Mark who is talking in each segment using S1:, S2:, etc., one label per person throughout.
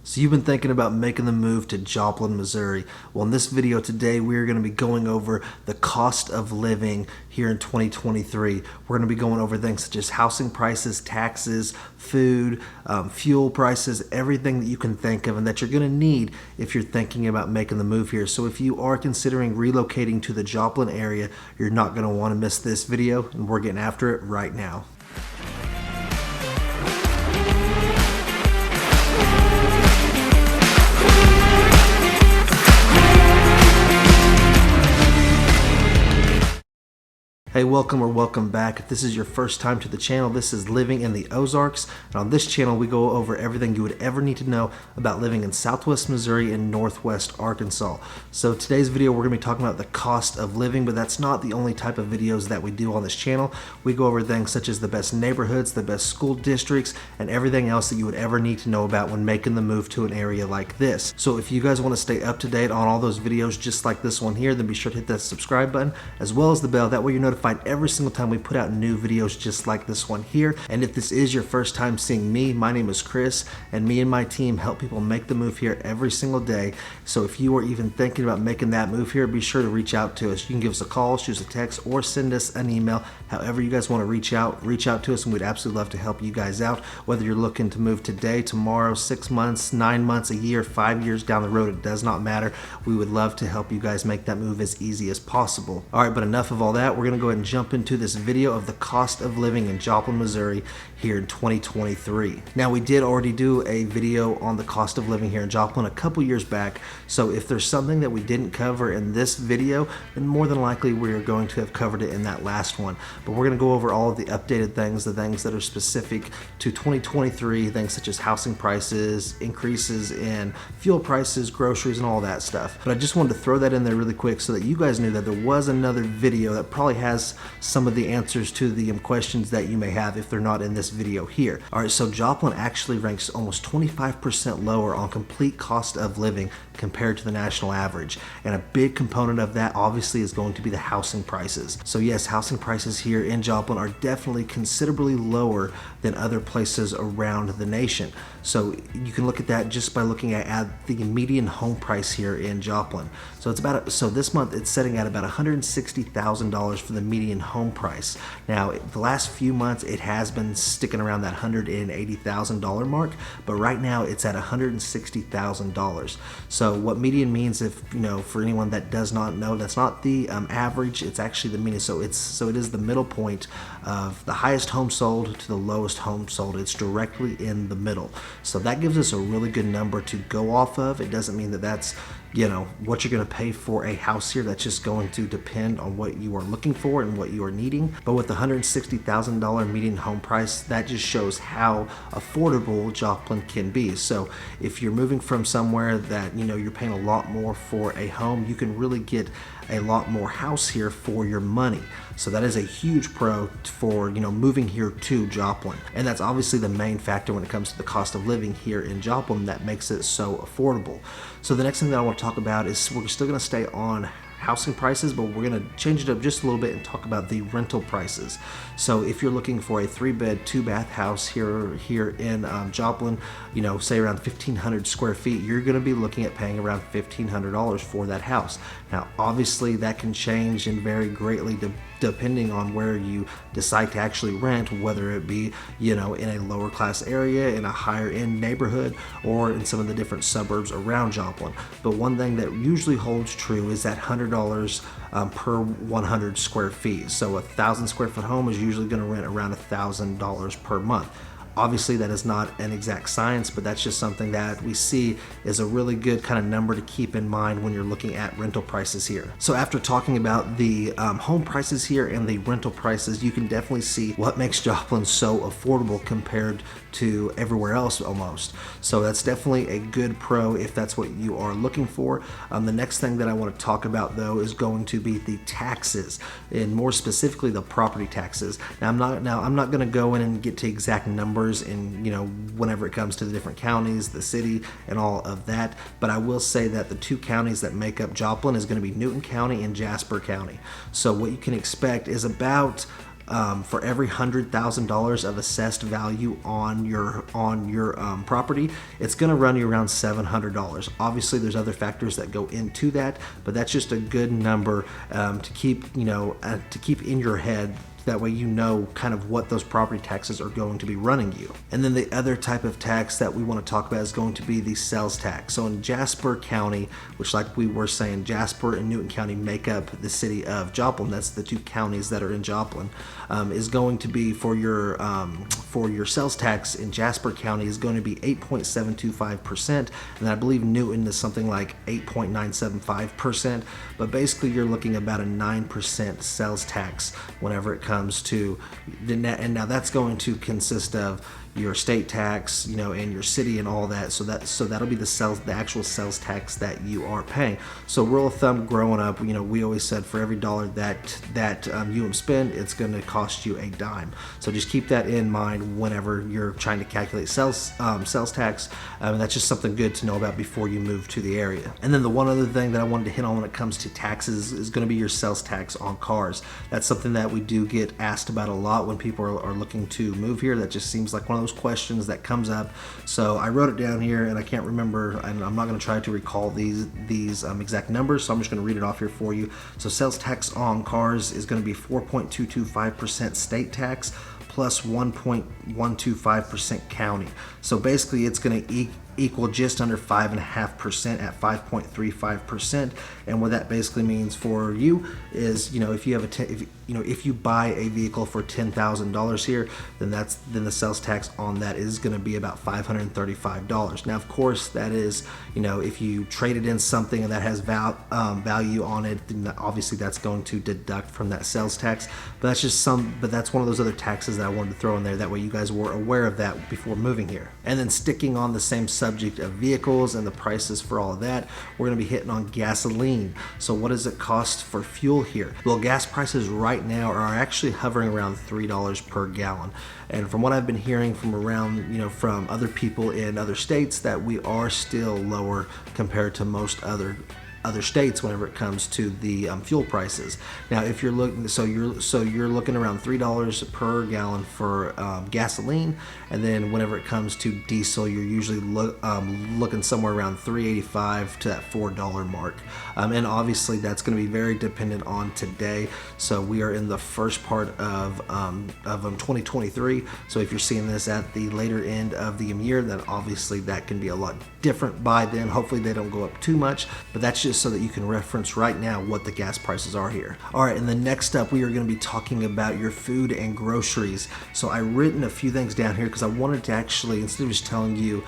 S1: So you've been thinking about making the move to Joplin, Missouri. Well, in this video today, we're going to be going over the cost of living here in 2023. We're going to be going over things such as housing prices, taxes, food, fuel prices, everything that you can think of and that you're going to need if you're thinking about making the move here. So if you are considering relocating to the Joplin area, you're not going to want to miss this video, and we're getting after it right now. Hey, welcome back. If this is your first time to the channel, this is Living in the Ozarks, and on this channel we go over everything you would ever need to know about living in Southwest Missouri and Northwest Arkansas. So today's video we're going to be talking about the cost of living, but that's not the only type of videos that we do on this channel. We go over things such as the best neighborhoods, the best school districts, and everything else that you would ever need to know about when making the move to an area like this. So if you guys want to stay up to date on all those videos just like this one here, then be sure to hit that subscribe button as well as the bell. That way you're notified every single time we put out new videos just like this one here. And if this is your first time seeing me, my name is Chris, and me and my team help people make the move here every single day. So if you are even thinking about making that move here, be sure to reach out to us. You can give us a call, shoot us a text, or send us an email. However you guys want to reach out to us, and we'd absolutely love to help you guys out. Whether you're looking to move today, tomorrow, 6 months, 9 months, a year, 5 years down the road, it does not matter. We would love to help you guys make that move as easy as possible. All right, but enough of all that. We're going to go ahead and jump into this video of the cost of living in Joplin, Missouri here in 2023. Now, we did already do a video on the cost of living here in Joplin a couple years back, so if there's something that we didn't cover in this video, then more than likely we're going to have covered it in that last one. But we're going to go over all of the updated things, the things that are specific to 2023, things such as housing prices, increases in fuel prices, groceries, and all that stuff. But I just wanted to throw that in there really quick so that you guys knew that there was another video that probably has some of the answers to the questions that you may have if they're not in this video here. All right, so Joplin actually ranks almost 25% lower on complete cost of living compared to the national average. And a big component of that obviously is going to be the housing prices. So yes, housing prices here in Joplin are definitely considerably lower than other places around the nation. So you can look at that just by looking at the median home price here in Joplin. So it's so this month it's setting at about $160,000 for the median home price. Now, the last few months it has been sticking around that $180,000 mark, but right now it's at $160,000. So what median means, if you know, for anyone that does not know, that's not the average, it's actually the median. So it is the middle point of the highest home sold to the lowest home sold. It's directly in the middle. So that gives us a really good number to go off of. It doesn't mean that that's, you know, what you're going to pay for a house here. That's just going to depend on what you are looking for and what you are needing. But with the $160,000 median home price, that just shows how affordable Joplin can be. So if you're moving from somewhere that, you know, you're paying a lot more for a home, you can really get a lot more house here for your money. So that is a huge pro for, you know, moving here to Joplin. And that's obviously the main factor when it comes to the cost of living here in Joplin that makes it so affordable. So the next thing that I want to talk about is we're still going to stay on housing prices, but we're going to change it up just a little bit and talk about the rental prices. So if you're looking for a 3-bed, 2-bath house here in Joplin, you know, say around 1,500 square feet, you're going to be looking at paying around $1,500 for that house. Now, obviously that can change and vary greatly depending on where you decide to actually rent, whether it be, you know, in a lower class area, in a higher end neighborhood, or in some of the different suburbs around Joplin. But one thing that usually holds true is that $100 per 100 square feet. So a 1,000 square foot home is usually going to rent around $1,000 per month. Obviously that is not an exact science, but that's just something that we see is a really good kind of number to keep in mind when you're looking at rental prices here. So after talking about the home prices here and the rental prices, you can definitely see what makes Joplin so affordable compared to everywhere else almost. So that's definitely a good pro if that's what you are looking for. The next thing that I want to talk about though is going to be the taxes, and more specifically the property taxes. Now I'm not going to go in and get to exact numbers in, you know, whenever it comes to the different counties, the city, and all of that, but I will say that the two counties that make up Joplin is going to be Newton County and Jasper County. So what you can expect is about for every $100,000 of assessed value on your property, it's going to run you around $700. Obviously, there's other factors that go into that, but that's just a good number to keep in your head. That way you know kind of what those property taxes are going to be running you. And then the other type of tax that we want to talk about is going to be the sales tax. So in Jasper County, which like we were saying, Jasper and Newton County make up the city of Joplin. That's the two counties that are in Joplin. Is going to be for your sales tax in Jasper County is going to be 8.725%, and I believe Newton is something like 8.975%. But basically, you're looking about a 9% sales tax whenever it comes to the net, and now that's going to consist of your state tax, and your city and all that. So that'll be the actual sales tax that you are paying. So rule of thumb, growing up, we always said for every dollar that you spend, it's going to cost you a dime. So just keep that in mind whenever you're trying to calculate sales tax. That's just something good to know about before you move to the area. And then the one other thing that I wanted to hit on when it comes to taxes is going to be your sales tax on cars. That's something that we do get asked about a lot when people are looking to move here. That just seems like one of those questions that comes up. So I wrote it down here, and I can't remember, and I'm not going to try to recall these exact numbers, so I'm just going to read it off here for you. So sales tax on cars is going to be 4.225% state tax plus 1.125% county. So basically it's going to equal just under 5.5% at 5.35%. And what that basically means for you is, if you have if you buy a vehicle for $10,000 here, then the sales tax on that is going to be about $535. Now, of course, that is, if you traded in something and that has value on it, then obviously that's going to deduct from that sales tax. But that's one of those other taxes that I wanted to throw in there. That way you guys were aware of that before moving here. And then sticking on the same subject of vehicles and the prices for all of that, we're going to be hitting on gasoline. So what does it cost for fuel here? Well, gas prices right now are actually hovering around $3 per gallon. And from what I've been hearing from around, from other people in other states, that we are still lower compared to most other states whenever it comes to the fuel prices. Now, if you're looking, you're looking around $3 per gallon for gasoline, and then whenever it comes to diesel, you're usually looking somewhere around $3.85 to that $4 mark. And obviously, that's going to be very dependent on today. So we are in the first part of 2023. So if you're seeing this at the later end of the year, then obviously that can be a lot different by then. Hopefully, they don't go up too much, but that's just so that you can reference right now what the gas prices are here. All right, and then next up, we are going to be talking about your food and groceries. So I written a few things down here because I wanted to actually, instead of just telling you,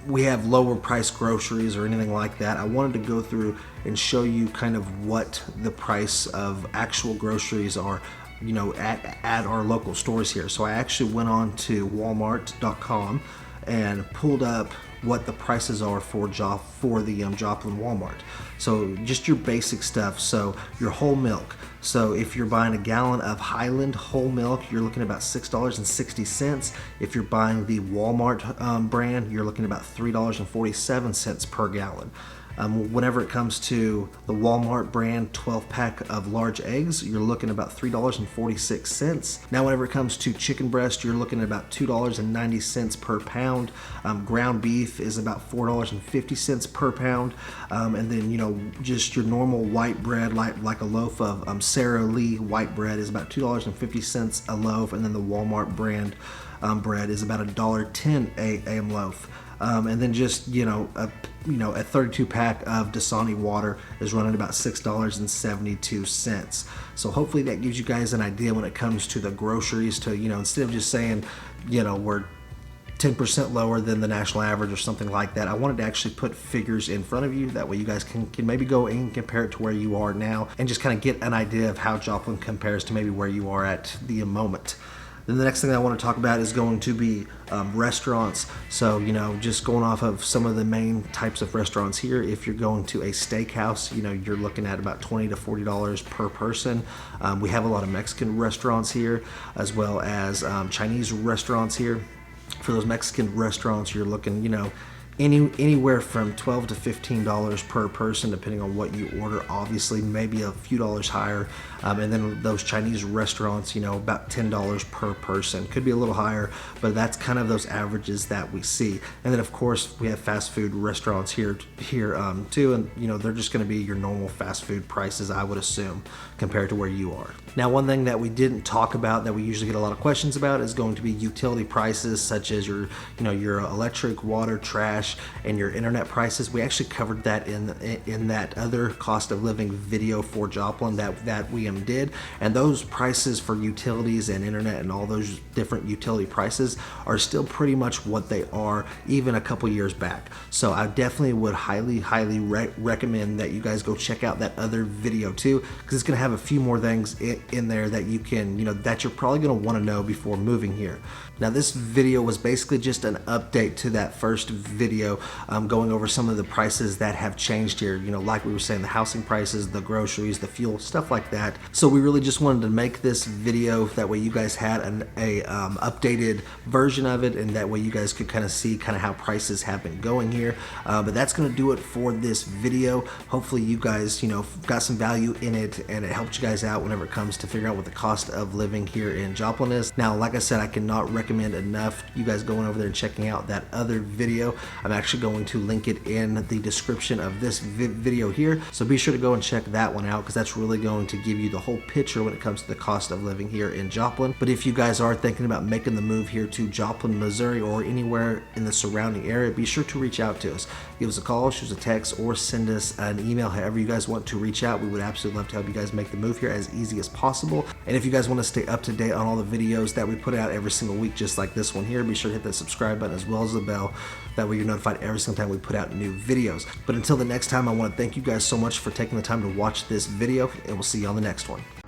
S1: we have lower price groceries or anything like that, I wanted to go through and show you kind of what the price of actual groceries are, at our local stores here. So I actually went on to Walmart.com and pulled up what the prices are for the Joplin Walmart. So just your basic stuff. So your whole milk. So if you're buying a gallon of Highland whole milk, you're looking at about $6.60. If you're buying the Walmart brand, you're looking at about $3.47 per gallon. Whenever it comes to the Walmart brand 12-pack of large eggs, you're looking at about $3.46. Now, whenever it comes to chicken breast, you're looking at about $2.90 per pound. Ground beef is about $4.50 per pound. And then, just your normal white bread, like a loaf of Sara Lee white bread, is about $2.50 a loaf. And then the Walmart brand bread is about $1.10 a loaf. And then just, a 32 pack of Dasani water is running about $6.72. So hopefully that gives you guys an idea when it comes to the groceries to, instead of just saying, we're 10% lower than the national average or something like that. I wanted to actually put figures in front of you. That way you guys can maybe go and compare it to where you are now and just kind of get an idea of how Joplin compares to maybe where you are at the moment. Then the next thing I want to talk about is going to be restaurants. So, just going off of some of the main types of restaurants here, if you're going to a steakhouse, you're looking at about $20 to $40 per person. We have a lot of Mexican restaurants here, as well as Chinese restaurants here. For those Mexican restaurants, you're looking, anywhere from $12 to $15 per person, depending on what you order. Obviously, maybe a few dollars higher. And then those Chinese restaurants, about $10 per person. Could be a little higher, but that's kind of those averages that we see. And then, of course, we have fast food restaurants here too, and they're just going to be your normal fast food prices, I would assume, compared to where you are. Now, one thing that we didn't talk about that we usually get a lot of questions about is going to be utility prices, such as your electric, water, trash, and your internet prices. We actually covered that in that other cost of living video for Joplin that we did, and those prices for utilities and internet and all those different utility prices are still pretty much what they are even a couple years back. So I definitely would highly recommend that you guys go check out that other video too, because it's going to have a few more things in there that you can that you're probably going to want to know before moving here. Now, this video was basically just an update to that first video, going over some of the prices that have changed here. Like we were saying, the housing prices, the groceries, the fuel, stuff like that. So we really just wanted to make this video that way you guys had a updated version of it, and that way you guys could kind of see how prices have been going here. But that's going to do it for this video. Hopefully you guys got some value in it, and it helped you guys out whenever it comes to figure out what the cost of living here in Joplin is. Now, like I said, I cannot recommend enough you guys going over there and checking out that other video. I'm actually going to link it in the description of this video here, so be sure to go and check that one out, because that's really going to give you the whole picture when it comes to the cost of living here in Joplin. But if you guys are thinking about making the move here to Joplin, Missouri, or anywhere in the surrounding area, be sure to reach out to us. Give us a call, shoot us a text, or send us an email. However you guys want to reach out, we would absolutely love to help you guys make the move here as easy as possible. And if you guys want to stay up to date on all the videos that we put out every single week, just like this one here, be sure to hit that subscribe button as well as the bell. That way you're notified every single time we put out new videos. But until the next time, I want to thank you guys so much for taking the time to watch this video, and we'll see you on the next one.